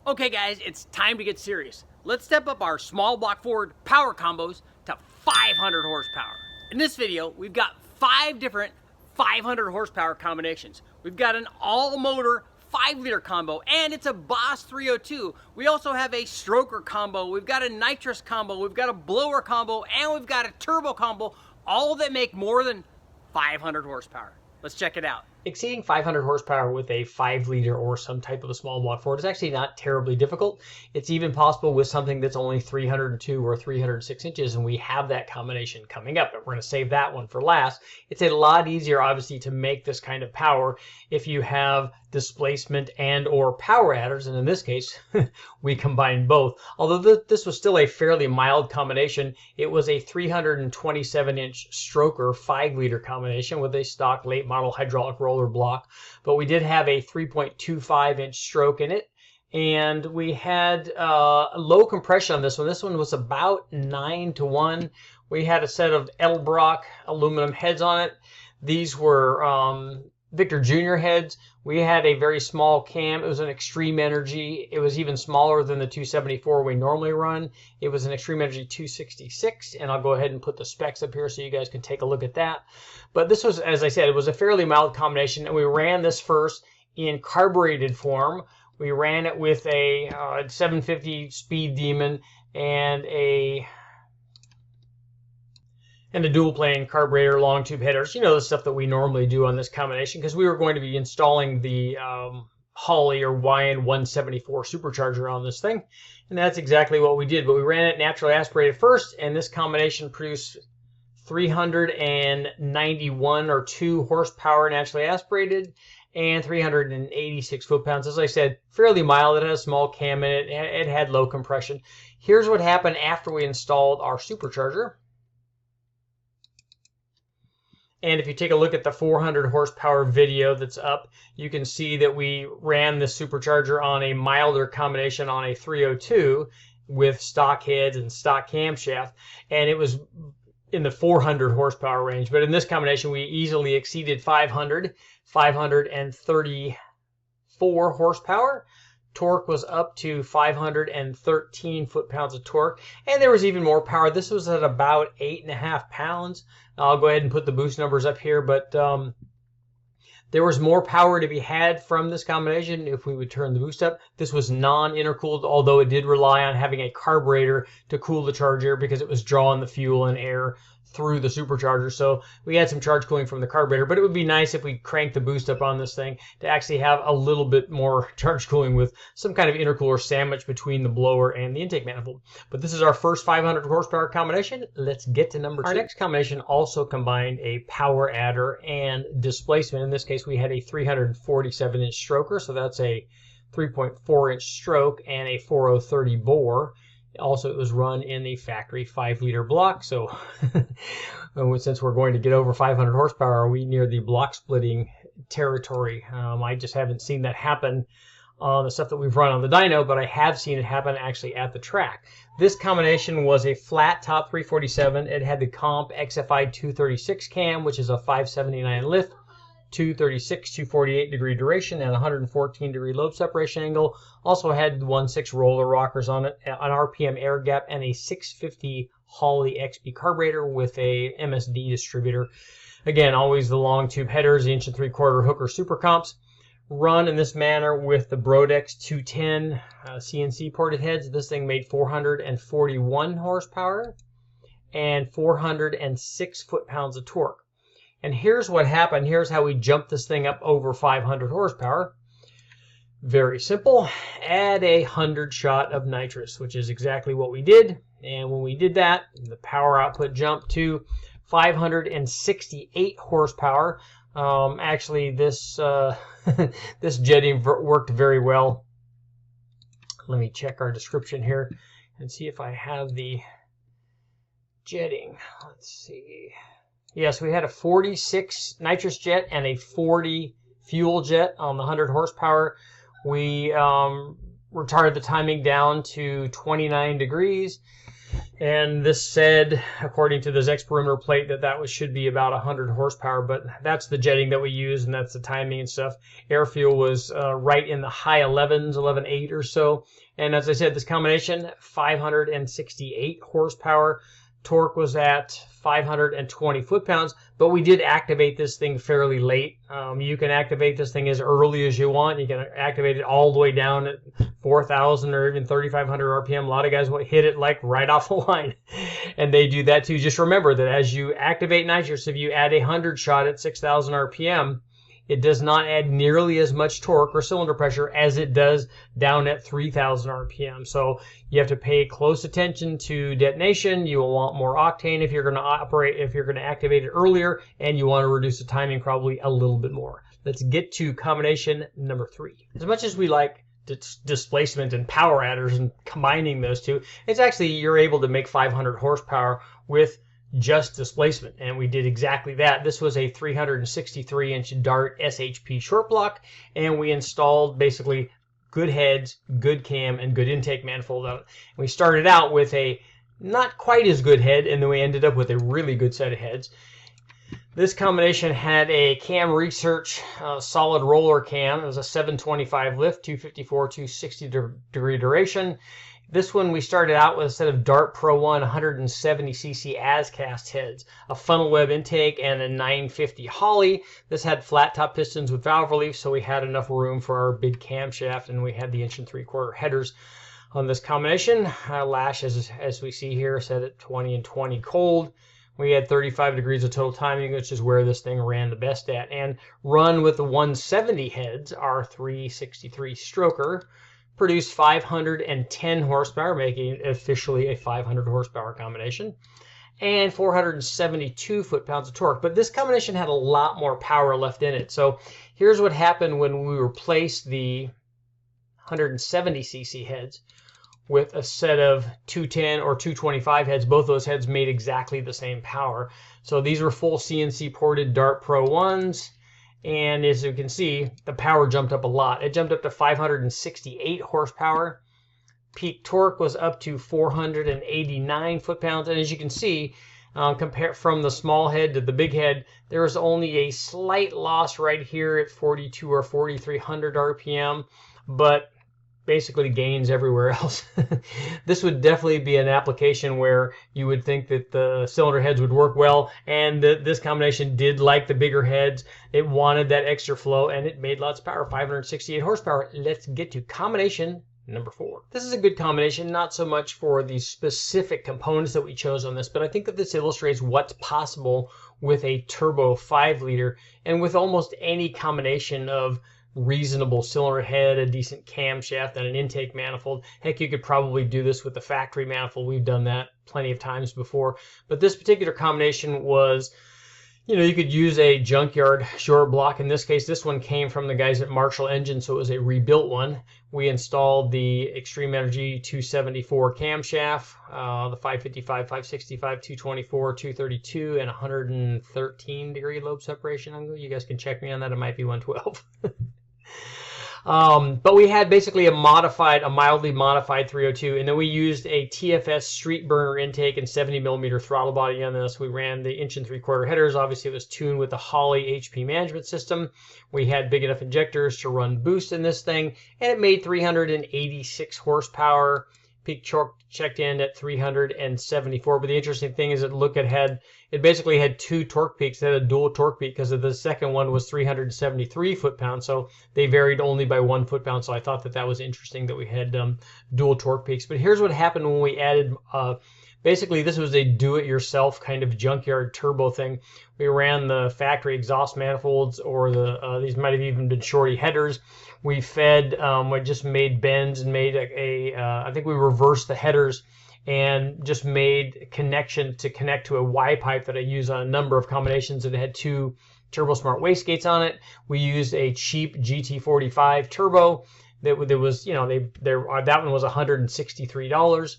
Okay guys, it's time to get serious. Let's step up our small block Ford power combos to 500 horsepower. In this video, we've got 5 different 500 horsepower combinations. We've got an all-motor 5-liter combo, and it's a Boss 302. We also have a stroker combo, we've got a nitrous combo, we've got a blower combo, and we've got a turbo combo, all that make more than 500 horsepower. Let's check it out. Exceeding 500 horsepower with a 5-liter or some type of a small block Ford is actually not terribly difficult. It's even possible with something that's only 302 or 306 inches, and we have that combination coming up, but we're going to save that one for last. It's a lot easier, obviously, to make this kind of power if you have displacement and or power adders, and in this case, we combine both. Although this was still a fairly mild combination, it was a 327-inch stroker 5-liter combination with a stock late model hydraulic roller block, but we did have a 3.25-inch stroke in it, and we had low compression on this one. This one was about 9-to-1. We had a set of Edelbrock aluminum heads on it. These were Victor Jr. heads. We had a very small cam. It was an Extreme Energy. It was even smaller than the 274 we normally run. It was an Extreme Energy 266, and I'll go ahead and put the specs up here so you guys can take a look at that. But this was, as I said, it was a fairly mild combination, and we ran this first in carbureted form. We ran it with a 750 Speed Demon and a dual plane carburetor, long tube headers. You know, the stuff that we normally do on this combination, because we were going to be installing the Holley or YN 174 supercharger on this thing. And that's exactly what we did. But we ran it naturally aspirated first, and this combination produced 391 or 2 horsepower naturally aspirated and 386 foot-pounds. As I said, fairly mild. It had a small cam in it. It had low compression. Here's what happened after we installed our supercharger. And if you take a look at the 400 horsepower video that's up, you can see that we ran the supercharger on a milder combination on a 302 with stock heads and stock camshaft, and it was in the 400 horsepower range. But in this combination, we easily exceeded 534 horsepower. Torque was up to 513 foot-pounds of torque, and there was even more power. This was at about 8.5 pounds. I'll go ahead and put the boost numbers up here, but there was more power to be had from this combination if we would turn the boost up. This was non-intercooled, although it did rely on having a carburetor to cool the charge air because it was drawing the fuel and air through the supercharger. So we had some charge cooling from the carburetor, but it would be nice if we cranked the boost up on this thing to actually have a little bit more charge cooling with some kind of intercooler sandwich between the blower and the intake manifold. But this is our first 500 horsepower combination. Let's get to number 2. Our next combination also combined a power adder and displacement. In this case, we had a 347-inch stroker, so that's a 3.4-inch stroke and a 4030 bore. Also, it was run in the factory 5-liter block, so since we're going to get over 500 horsepower, are we near the block splitting territory? I just haven't seen that happen on the stuff that we've run on the dyno, but I have seen it happen actually at the track. This combination was a flat top 347. It had the comp XFI 236 cam, which is a 579 lift, 236, 248 degree duration, and 114 degree lobe separation angle. Also had 1.6 roller rockers on it, an RPM air gap, and a 650 Holley XP carburetor with a MSD distributor. Again, always the long tube headers, the 1 3/4 hooker super comps. Run in this manner with the Brodex 210 CNC ported heads. This thing made 441 horsepower and 406 foot-pounds of torque. And here's what happened. Here's how we jumped this thing up over 500 horsepower. Very simple. Add 100 shot of nitrous, which is exactly what we did. And when we did that, the power output jumped to 568 horsepower. Actually, this this jetting worked very well. Let me check our description here and see if I have the jetting. Let's see. Yes, we had a 46 nitrous jet and a 40 fuel jet on the 100 horsepower. We retarded the timing down to 29 degrees. And this said, according to this X perimeter plate, that should be about 100 horsepower, but that's the jetting that we use, and that's the timing and stuff. Air fuel was right in the high 11s, 11.8 or so. And as I said, this combination, 568 horsepower. Torque was at 520 foot-pounds, but we did activate this thing fairly late. You can activate this thing as early as you want. You can activate it all the way down at 4,000 or even 3,500 RPM. A lot of guys will hit it like right off the line, and they do that too. Just remember that as you activate nitrous, if you add a 100 shot at 6,000 RPM, it does not add nearly as much torque or cylinder pressure as it does down at 3,000 RPM. So you have to pay close attention to detonation. You will want more octane if you're going to activate it earlier, and you want to reduce the timing probably a little bit more. Let's get to combination number 3. As much as we like displacement and power adders and combining those two, it's actually you're able to make 500 horsepower with just displacement, and we did exactly that. This was a 363-inch Dart SHP short block, and we installed basically good heads, good cam, and good intake manifold on it. We started out with a not quite as good head, and then we ended up with a really good set of heads. This combination had a Cam Research solid roller cam. It was a 725 lift, 254, 260 degree duration. This one we started out with a set of Dart Pro 1 170cc as-cast heads, a funnel web intake, and a 950 Holly. This had flat top pistons with valve relief, so we had enough room for our big camshaft, and we had the 1 3/4 headers on this combination. Lash, as we see here, set at 20 and 20 cold. We had 35 degrees of total timing, which is where this thing ran the best at. And run with the 170 heads, our 363 stroker, produced 510 horsepower, making it officially a 500 horsepower combination, and 472 foot-pounds of torque. But this combination had a lot more power left in it. So here's what happened when we replaced the 170cc heads with a set of 210 or 225 heads. Both those heads made exactly the same power. So these were full CNC ported Dart Pro 1s. And as you can see, the power jumped up a lot. It jumped up to 568 horsepower. Peak torque was up to 489 foot-pounds. And as you can see, compare from the small head to the big head, there was only a slight loss right here at 42 or 4,300 RPM, but basically gains everywhere else. This would definitely be an application where you would think that the cylinder heads would work well, and this combination did like the bigger heads. It wanted that extra flow, and it made lots of power, 568 horsepower. Let's get to combination number 4. This is a good combination, not so much for the specific components that we chose on this, but I think that this illustrates what's possible with a turbo 5-liter and with almost any combination of reasonable cylinder head, a decent camshaft, and an intake manifold. Heck, you could probably do this with the factory manifold. We've done that plenty of times before. But this particular combination was, you could use a junkyard short block. In this case, this one came from the guys at Marshall Engine, so it was a rebuilt one. We installed the Extreme Energy 274 camshaft, the 555, 565, 224, 232, and 113 degree lobe separation. You guys can check me on that. It might be 112. But we had basically a mildly modified 302, and then we used a TFS street burner intake and 70mm throttle body on this. We ran the 1 3/4 headers. Obviously, it was tuned with the Holley HP management system. We had big enough injectors to run boost in this thing, and it made 386 horsepower. Peak torque checked in at 374. But the interesting thing is that it basically had 2 torque peaks. It had a dual torque peak because the second one was 373 foot-pounds. So they varied only by 1 foot-pound. So I thought that was interesting that we had dual torque peaks. But here's what happened when we added, basically this was a do-it-yourself kind of junkyard turbo thing. We ran the factory exhaust manifolds, or these might have even been shorty headers. We fed, we just made bends and made I think we reversed the headers and just made connection to connect to a Y pipe that I use on a number of combinations. It had 2 TurboSmart wastegates on it. We used a cheap GT45 turbo that was, that one was $163.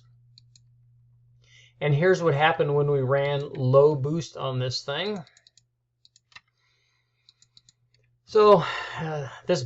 And here's what happened when we ran low boost on this thing. So this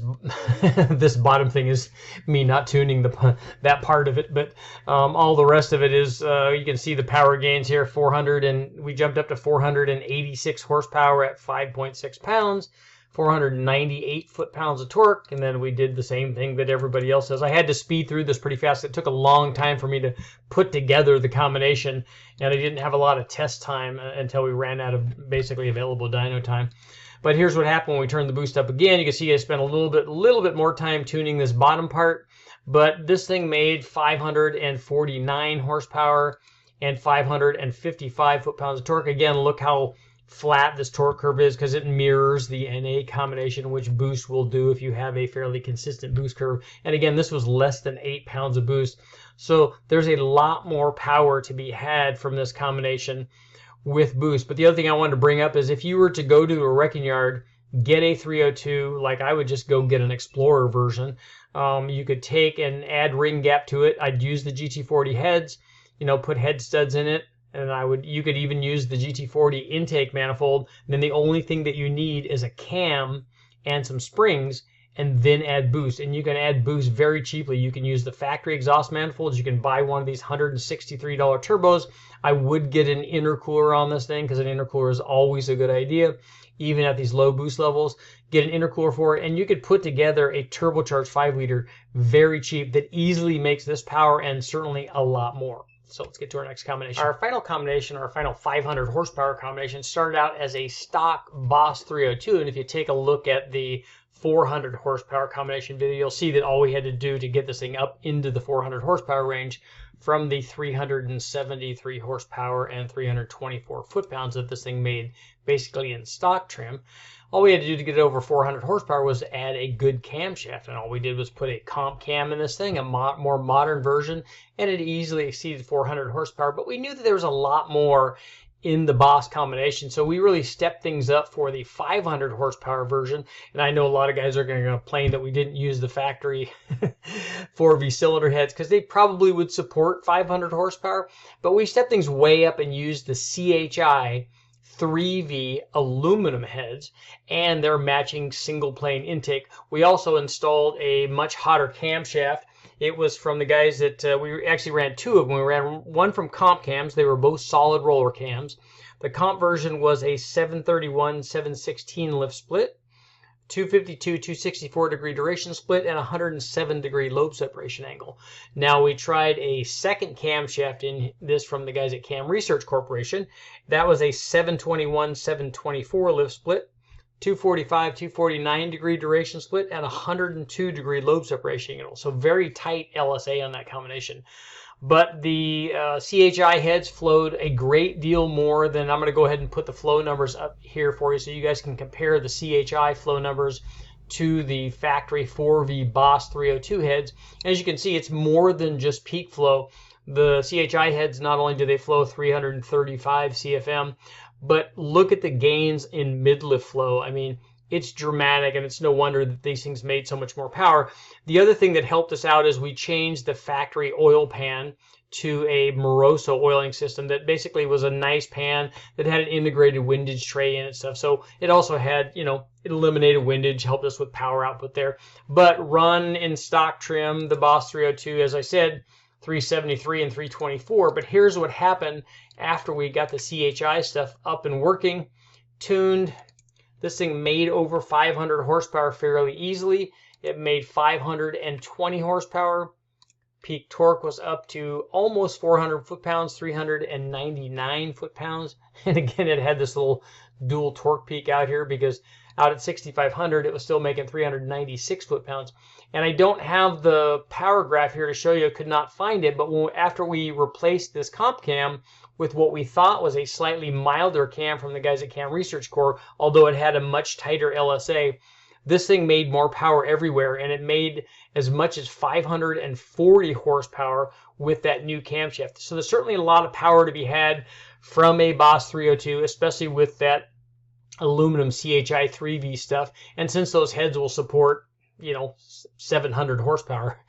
this bottom thing is me not tuning that part of it, but all the rest of it is you can see the power gains here. 400, and we jumped up to 486 horsepower at 5.6 pounds, 498 foot-pounds of torque, and then we did the same thing that everybody else does. I had to speed through this pretty fast. It took a long time for me to put together the combination, and I didn't have a lot of test time until we ran out of basically available dyno time. But here's what happened when we turned the boost up again. You can see I spent a little bit more time tuning this bottom part, but this thing made 549 horsepower and 555 foot-pounds of torque. Again, look how flat this torque curve is because it mirrors the NA combination, which boost will do if you have a fairly consistent boost curve. And again, this was less than 8 pounds of boost. So there's a lot more power to be had from this combination with boost. But the other thing I wanted to bring up is if you were to go to a wrecking yard, get a 302, like I would just go get an Explorer version. You could take and add ring gap to it. I'd use the GT40 heads, put head studs in it, and you could even use the GT40 intake manifold. And then the only thing that you need is a cam and some springs, and then add boost. And you can add boost very cheaply. You can use the factory exhaust manifolds. You can buy one of these $163 turbos. I would get an intercooler on this thing because an intercooler is always a good idea, even at these low boost levels. Get an intercooler for it, and you could put together a turbocharged 5-liter very cheap that easily makes this power and certainly a lot more. So let's get to our next combination. Our final combination, our final 500 horsepower combination, started out as a stock Boss 302. And if you take a look at the 400 horsepower combination video, you'll see that all we had to do to get this thing up into the 400 horsepower range from the 373 horsepower and 324 foot-pounds that this thing made basically in stock trim. All we had to do to get it over 400 horsepower was to add a good camshaft, and all we did was put a comp cam in this thing, a more modern version, and it easily exceeded 400 horsepower. But we knew that there was a lot more in the Boss combination, so we really stepped things up for the 500 horsepower version. And I know a lot of guys are going to complain that we didn't use the factory 4V cylinder heads because they probably would support 500 horsepower, but we stepped things way up and used the CHI 3V aluminum heads and their matching single plane intake. We also installed a much hotter camshaft. It was from the guys that we actually ran two of them. We ran one from Comp Cams. They were both solid roller cams. The Comp version was a 731, 716 lift split, 252, 264 degree duration split, and 107 degree lobe separation angle. Now we tried a second camshaft in this from the guys at Cam Research Corporation. That was a 721, 724 lift split, 245, 249 degree duration split, and 102 degree lobe separation angle. So very tight LSA on that combination. But the CHI heads flowed a great deal more than, I'm going to go ahead and put the flow numbers up here for you so you guys can compare the CHI flow numbers to the factory 4V Boss 302 heads. As you can see, it's more than just peak flow. The CHI heads, not only do they flow 335 CFM, but look at the gains in mid-lift flow. I mean, it's dramatic, and it's no wonder that these things made so much more power. The other thing that helped us out is we changed the factory oil pan to a Moroso oiling system that basically was a nice pan that had an integrated windage tray in it and stuff. So it also had, it eliminated windage, helped us with power output there. But run in stock trim, the Boss 302, as I said, 373 and 324. But here's what happened after we got the CHI stuff up and working, tuned. This thing made over 500 horsepower fairly easily. It made 520 horsepower. Peak torque was up to almost 400 foot-pounds, 399 foot-pounds. And again, it had this little dual torque peak out here because out at 6,500, it was still making 396 foot-pounds. And I don't have the power graph here to show you. I could not find it. But after we replaced this comp cam with what we thought was a slightly milder cam from the guys at Cam Research Corps, although it had a much tighter LSA, this thing made more power everywhere, and it made as much as 540 horsepower with that new camshaft. So there's certainly a lot of power to be had from a Boss 302, especially with that aluminum CHI 3V stuff. And since those heads will support, 700 horsepower,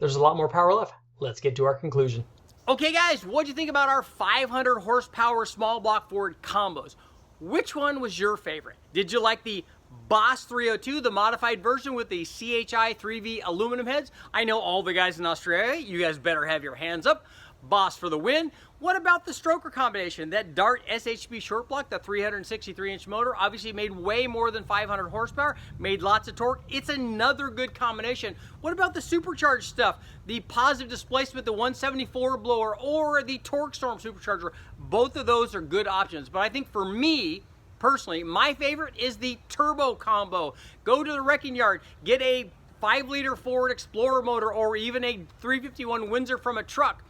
there's a lot more power left. Let's get to our conclusion. Okay guys, what'd you think about our 500 horsepower small block Ford combos? Which one was your favorite? Did you like the Boss 302, the modified version with the CHI 3V aluminum heads. I know all the guys in Australia, you guys better have your hands up. Boss for the win. What about the stroker combination? That Dart SHB short block, the 363-inch motor, obviously made way more than 500 horsepower, made lots of torque. It's another good combination. What about the supercharged stuff? The positive displacement, the 174 blower, or the Torque Storm supercharger. Both of those are good options. But I think for me, personally, my favorite is the turbo combo. Go to the wrecking yard, get a 5-liter Ford Explorer motor, or even a 351 Windsor from a truck.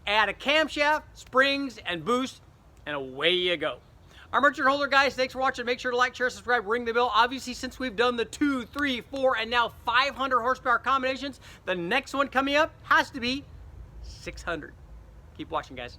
Add a camshaft, springs, and boost, and away you go. Our merchant holder guys, thanks for watching. Make sure to like, share, subscribe, ring the bell. Obviously, since we've done the 2, 3, 4, and now 500 horsepower combinations, the next one coming up has to be 600. Keep watching, guys.